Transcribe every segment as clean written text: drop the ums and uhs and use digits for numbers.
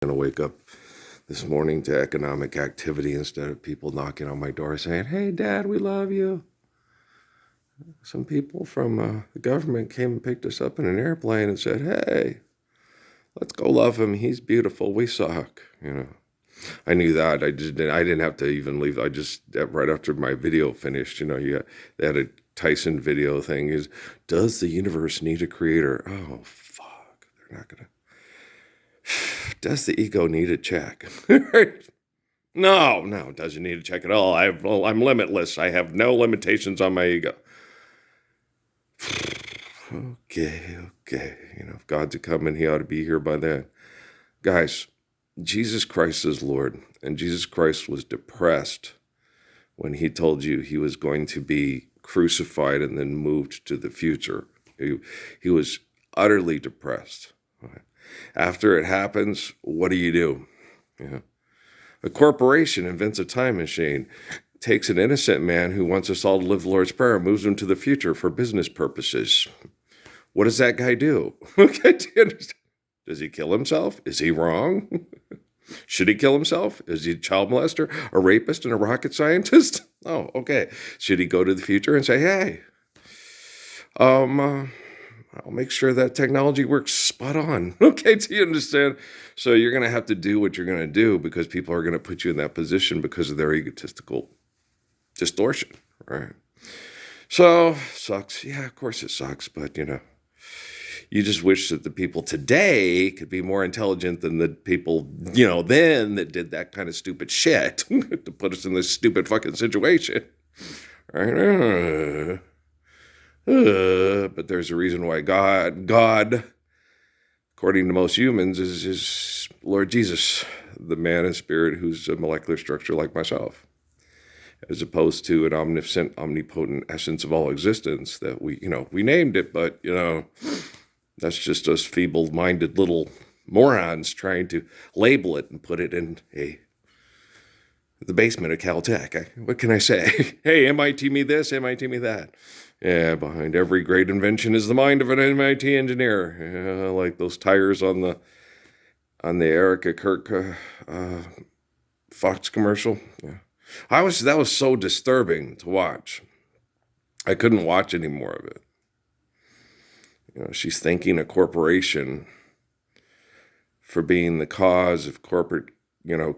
Going to wake up this morning to economic activity instead of people knocking on my door saying, "Hey, Dad, we love you." Some people from the government came and picked us up in an airplane and said, "Hey, let's go love him. He's beautiful. We suck." I knew that. I didn't have to even leave. I just right after my video finished. They had a Tyson video thing. Does the universe need a creator? Oh fuck, they're not gonna. Does the ego need a check? No, it doesn't need a check at all. I'm limitless. I have no limitations on my ego. Okay. If God's a coming, he ought to be here by then. Guys, Jesus Christ is Lord, and Jesus Christ was depressed when he told you he was going to be crucified and then moved to the future. He was utterly depressed. After it happens, what do? A corporation invents a time machine, takes an innocent man who wants us all to live the Lord's Prayer, and moves him to the future for business purposes. What does that guy do? Okay, do you understand? Does he kill himself? Is he wrong? Should he kill himself? Is he a child molester, a rapist, and a rocket scientist? Oh, okay. Should he go to the future and say, "Hey, I'll make sure that technology works spot on." Okay, do you understand? So you're going to have to do what you're going to do because people are going to put you in that position because of their egotistical distortion, right? So, sucks. Yeah, of course it sucks, but you just wish that the people today could be more intelligent than the people, then that did that kind of stupid shit to put us in this stupid fucking situation. Right? But there's a reason why God, according to most humans, is Lord Jesus, the man and spirit who's a molecular structure like myself, as opposed to an omniscient, omnipotent essence of all existence that we named it, but, that's just us feeble-minded little morons trying to label it and put it in the basement of Caltech. What can I say? Hey, MIT me this, MIT me that. Yeah, behind every great invention is the mind of an MIT engineer. Yeah, like those tires on the Erica Kirk Fox commercial. Yeah, that was so disturbing to watch. I couldn't watch any more of it. She's thanking a corporation for being the cause of corporate,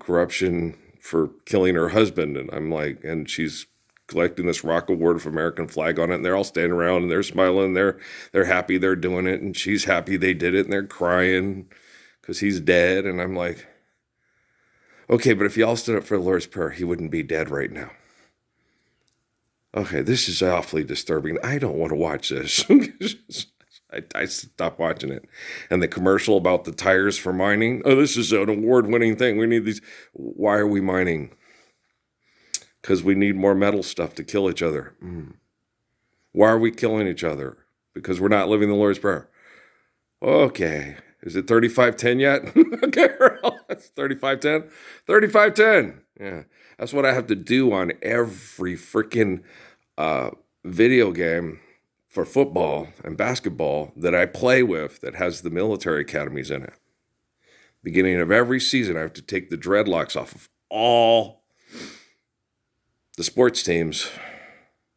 corruption for killing her husband. And I'm like, and she's collecting this Rock Award of American flag on it, and they're all standing around and they're smiling, they're happy they're doing it, and she's happy they did it, and they're crying because he's dead. And I'm like, okay, but if y'all stood up for the Lord's Prayer, he wouldn't be dead right now. Okay, this is awfully disturbing. I don't want to watch this. I stopped watching it. And the commercial about the tires for mining. Oh, this is an award-winning thing. We need these. Why are we mining? Because we need more metal stuff to kill each other. Why are we killing each other? Because we're not living the Lord's Prayer. Okay. Is it 3510 yet? Okay, that's 3510. 3510. Yeah. That's what I have to do on every freaking video game for football and basketball that I play with that has the military academies in it. Beginning of every season, I have to take the dreadlocks off of all the sports teams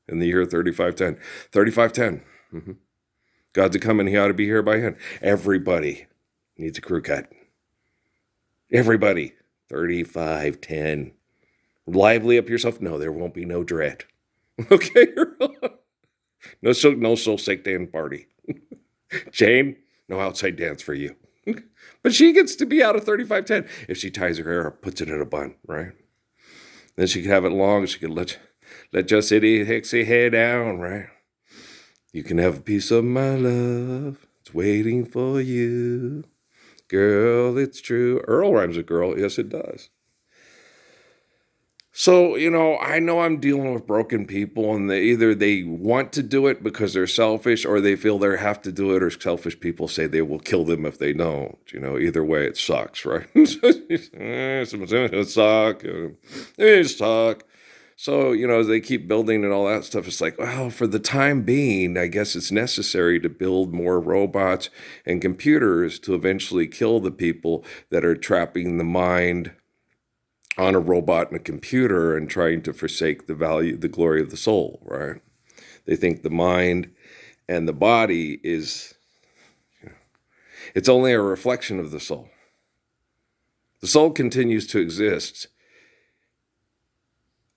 in the year 3510. 3510. God's a coming, he ought to be here by hand. Everybody needs a crew cut. Everybody. 3510. Lively up yourself. No, there won't be no dread. Okay? No soul sick dance party. Jane, no outside dance for you. But she gets to be out of 3510 if she ties her hair up, puts it in a bun, right? Then she can have it long. She can let just Eddie Hixie hair down, right? You can have a piece of my love. It's waiting for you. Girl, it's true. Earl rhymes with girl. Yes, it does. So, I know I'm dealing with broken people, and either they want to do it because they're selfish, or they feel they have to do it, or selfish people say they will kill them if they don't. Either way, it sucks, right? It suck. It suck. So, they keep building and all that stuff. It's like, well, for the time being, I guess it's necessary to build more robots and computers to eventually kill the people that are trapping the mind on a robot and a computer and trying to forsake the glory of the soul, right? They think the mind and the body it's only a reflection of the soul. The soul continues to exist,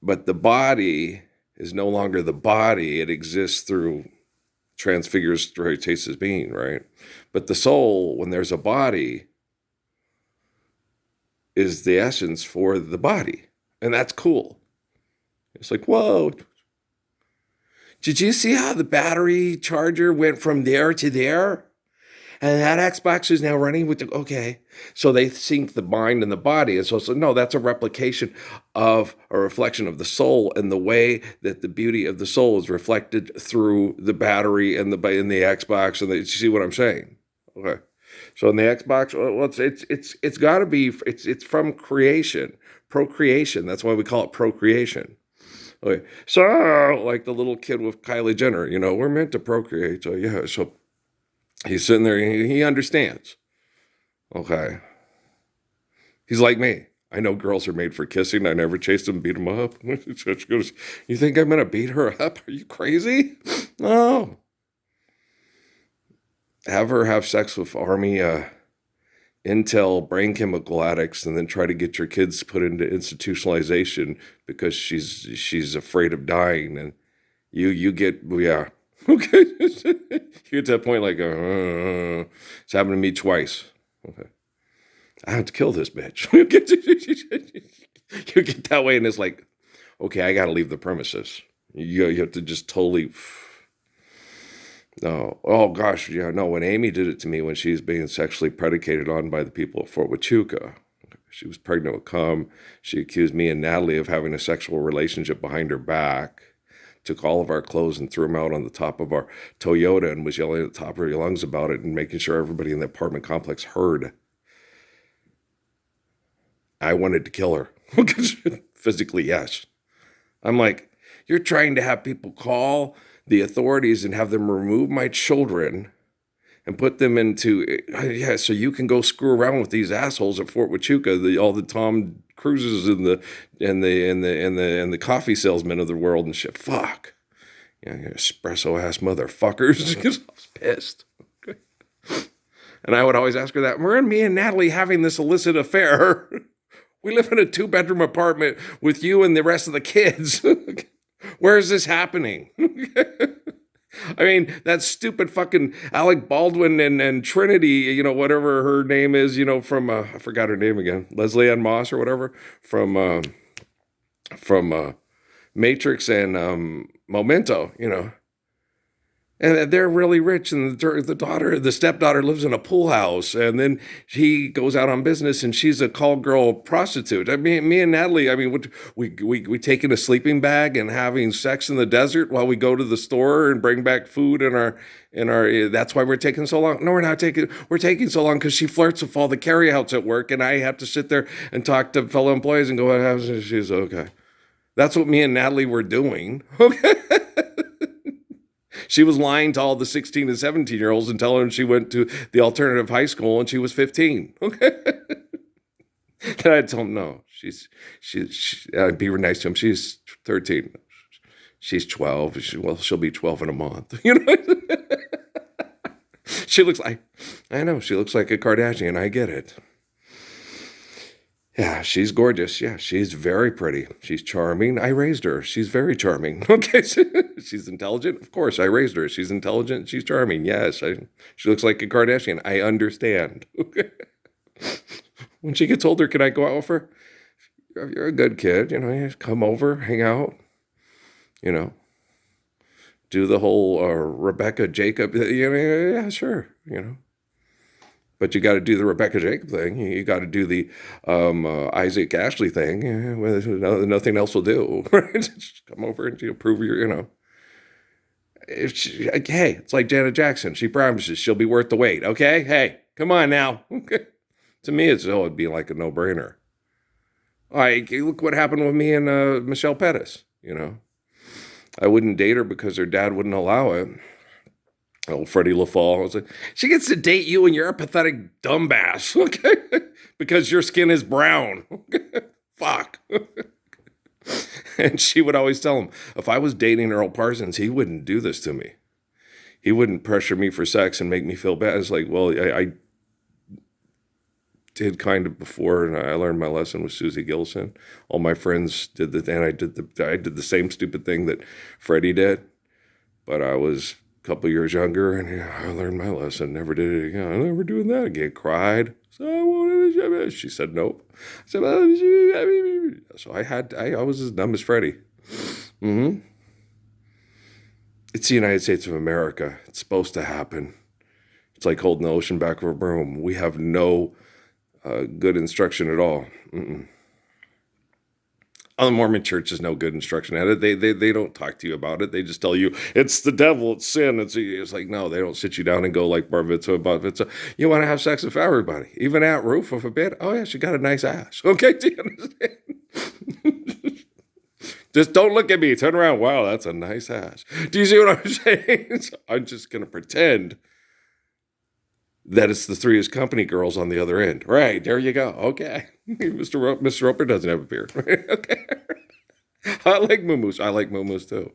but the body is no longer the body. It exists through transfigures taste as being, right? But the soul, when there's a body, is the essence for the body. And that's cool. It's like, whoa. Did you see how the battery charger went from there to there? And that Xbox is now running with okay. So they sync the mind and the body. And so no, that's a replication of a reflection of the soul and the way that the beauty of the soul is reflected through the battery and the Xbox. And you see what I'm saying? Okay. So in the Xbox, well, it's got to be, it's from creation, procreation. That's why we call it procreation. Okay. So like the little kid with Kylie Jenner, we're meant to procreate. So yeah, so he's sitting there, he understands. Okay. He's like me. I know girls are made for kissing. I never chased them, beat them up. She goes, you think I'm going to beat her up? Are you crazy? No. Have her have sex with Army Intel brain chemical addicts and then try to get your kids put into institutionalization because she's afraid of dying. And you get, yeah. Okay. You get to that point like, it's happened to me twice. Okay. I have to kill this bitch. You get that way and it's like, okay, I got to leave the premises. You have to just totally... No. Oh, gosh. Yeah, no. When Amy did it to me when she was being sexually predicated on by the people at Fort Huachuca, she was pregnant with cum. She accused me and Natalie of having a sexual relationship behind her back, took all of our clothes and threw them out on the top of our Toyota and was yelling at the top of her lungs about it and making sure everybody in the apartment complex heard. I wanted to kill her. Physically, yes. I'm like, you're trying to have people call the authorities and have them remove my children and put them into, so you can go screw around with these assholes at Fort Huachuca, all the Tom Cruises and the coffee salesmen of the world and shit. Fuck. Espresso ass motherfuckers. I was pissed. Okay. And I would always ask her that. We're me and Natalie having this illicit affair. We live in a 2-bedroom apartment with you and the rest of the kids. Where is this happening? I mean, that stupid fucking Alec Baldwin and Trinity, whatever her name is, from, I forgot her name again, Leslie Ann Moss or whatever, from Matrix and Memento, And they're really rich, and the stepdaughter lives in a pool house, and then he goes out on business, and she's a call girl prostitute. I mean, me and Natalie, we taking a sleeping bag and having sex in the desert while we go to the store and bring back food in our. That's why we're taking so long. No, we're taking so long because she flirts with all the carryouts at work, and I have to sit there and talk to fellow employees and go, she's okay. That's what me and Natalie were doing. Okay. She was lying to all the 16 and 17-year-olds and telling them she went to the alternative high school and she was 15. Okay. Then I'd tell them, no, I'd be nice to him. She's 13. She's 12. She'll be 12 in a month. She looks like a Kardashian. I get it. Yeah, she's gorgeous. Yeah, she's very pretty. She's charming. I raised her. She's very charming. Okay, she's intelligent. Of course, I raised her. She's intelligent. She's charming. Yes, she looks like a Kardashian. I understand. Okay. When she gets older, can I go out with her? You're a good kid. You come over, hang out. Do the whole Rebecca Jacob. Yeah, sure. But you got to do the Rebecca Jacob thing. You got to do the Isaac Ashley thing. Nothing else will do. Just come over and prove your, hey, it's like Janet Jackson. She promises she'll be worth the wait. Okay? Hey, come on now. Okay. To me, it'd be like a no-brainer. All right, look what happened with me and Michelle Pettis. you know. I wouldn't date her because her dad wouldn't allow it. Old Freddie LaFall was like, she gets to date you and you're a pathetic dumbass, okay? Because your skin is brown. Fuck. And she would always tell him, if I was dating Earl Parsons, he wouldn't do this to me. He wouldn't pressure me for sex and make me feel bad. It's like, well, I did kind of before, and I learned my lesson with Susie Gilson. All my friends did the, and I did the same stupid thing that Freddie did, but I was a couple years younger, and yeah, I learned my lesson. Never did it again. I'm never doing that again. Cried. So I won't. She said nope. I said, so I was as dumb as Freddie. Mm-hmm. It's the United States of America. It's supposed to happen. It's like holding the ocean back of a broom. We have no good instruction at all. Oh, the Mormon church is no good instruction at it. They don't talk to you about it. They just tell you it's the devil, it's sin. It's like, no, they don't sit you down and go like Bar Mitzvah about Mitzvah. You want to have sex with everybody, even Aunt Ruth of a bit. Oh yeah, she got a nice ass. Okay, do you understand? Just don't look at me. Turn around. Wow, that's a nice ass. Do you see what I'm saying? So I'm just gonna pretend that it's the Three's Company girls on the other end. Right, there you go. Okay. Mr. Roper doesn't have a beard. Right? Okay. I like muumuus. I like muumuus too.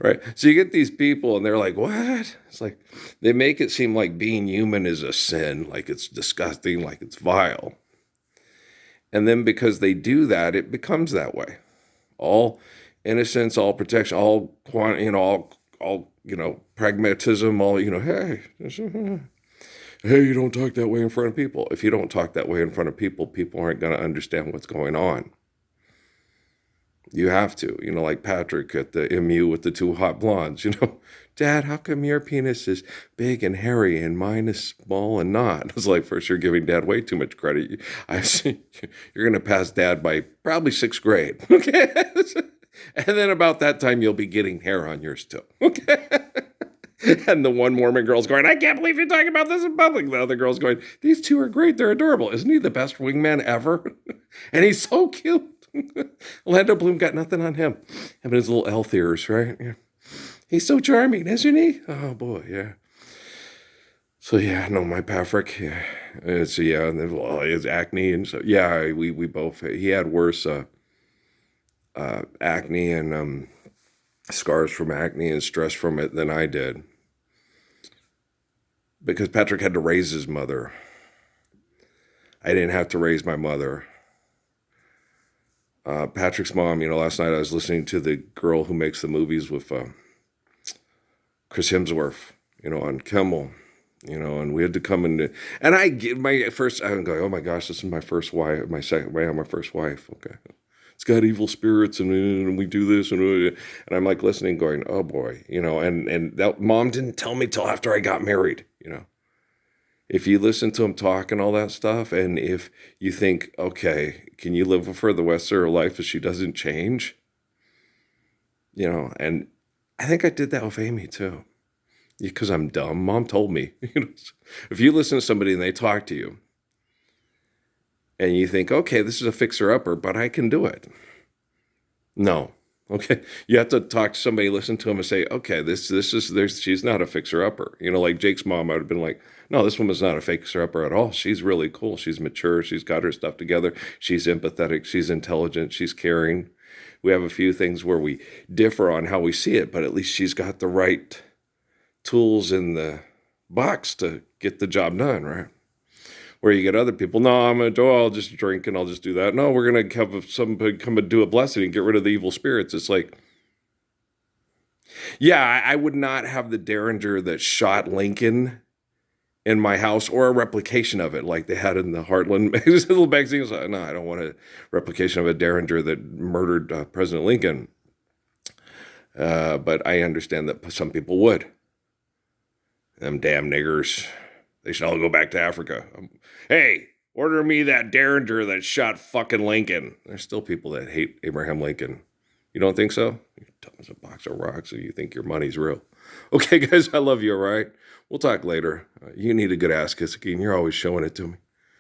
Right. So you get these people and they're like, what? It's like they make it seem like being human is a sin, like it's disgusting, like it's vile. And then because they do that, it becomes that way. All innocence, all protection, all pragmatism, all, hey, you don't talk that way in front of people. If you don't talk that way in front of people, people aren't going to understand what's going on. You have to, like Patrick at the MU with the two hot blondes, Dad, how come your penis is big and hairy and mine is small and not? It's like, first, you're giving Dad way too much credit. I see you're going to pass Dad by probably 6th grade. Okay. And then about that time, you'll be getting hair on yours too. Okay. And the one Mormon girl's going, I can't believe you're talking about this in public. The other girl's going, these two are great. They're adorable. Isn't he the best wingman ever? And he's so cute. Orlando Bloom got nothing on him. Him and his little elf ears, right? Yeah. He's so charming, isn't he? Oh, boy, yeah. So, yeah, no, my Patrick, yeah. It's acne. And so, yeah, we both, he had worse acne and scars from acne and stress from it than I did. Because Patrick had to raise his mother. I didn't have to raise my mother. Patrick's mom, last night I was listening to the girl who makes the movies with Chris Hemsworth, on Kimmel, and we had to come in. And I'm going, oh my gosh, this is my first wife, my first wife. Okay. It's got evil spirits and we do this. And I'm like listening going, oh boy, and that mom didn't tell me till after I got married, If you listen to him talk and all that stuff, and if you think, okay, can you live with her the rest of her life if she doesn't change? And I think I did that with Amy too. Because I'm dumb. Mom told me, if you listen to somebody and they talk to you, and you think, okay, this is a fixer-upper, but I can do it. No. Okay, you have to talk to somebody, listen to them, and say, okay, she's not a fixer-upper. Like Jake's mom, I would have been like, no, this woman's not a fixer-upper at all. She's really cool. She's mature. She's got her stuff together. She's empathetic. She's intelligent. She's caring. We have a few things where we differ on how we see it, but at least she's got the right tools in the box to get the job done, right? Where you get other people, no, I'll just drink and I'll just do that. No, we're going to have somebody come and do a blessing and get rid of the evil spirits. It's like, yeah, I would not have the Derringer that shot Lincoln in my house or a replication of it like they had in the Heartland little magazines. No, I don't want a replication of a Derringer that murdered President Lincoln. But I understand that some people would. Them damn niggers. They should all go back to Africa. Hey, order me that Derringer that shot fucking Lincoln. There's still people that hate Abraham Lincoln. You don't think so? You're dumb as a box of rocks and you think your money's real. Okay, guys, I love you, all right? We'll talk later. You need a good ass kissing. You're always showing it to me.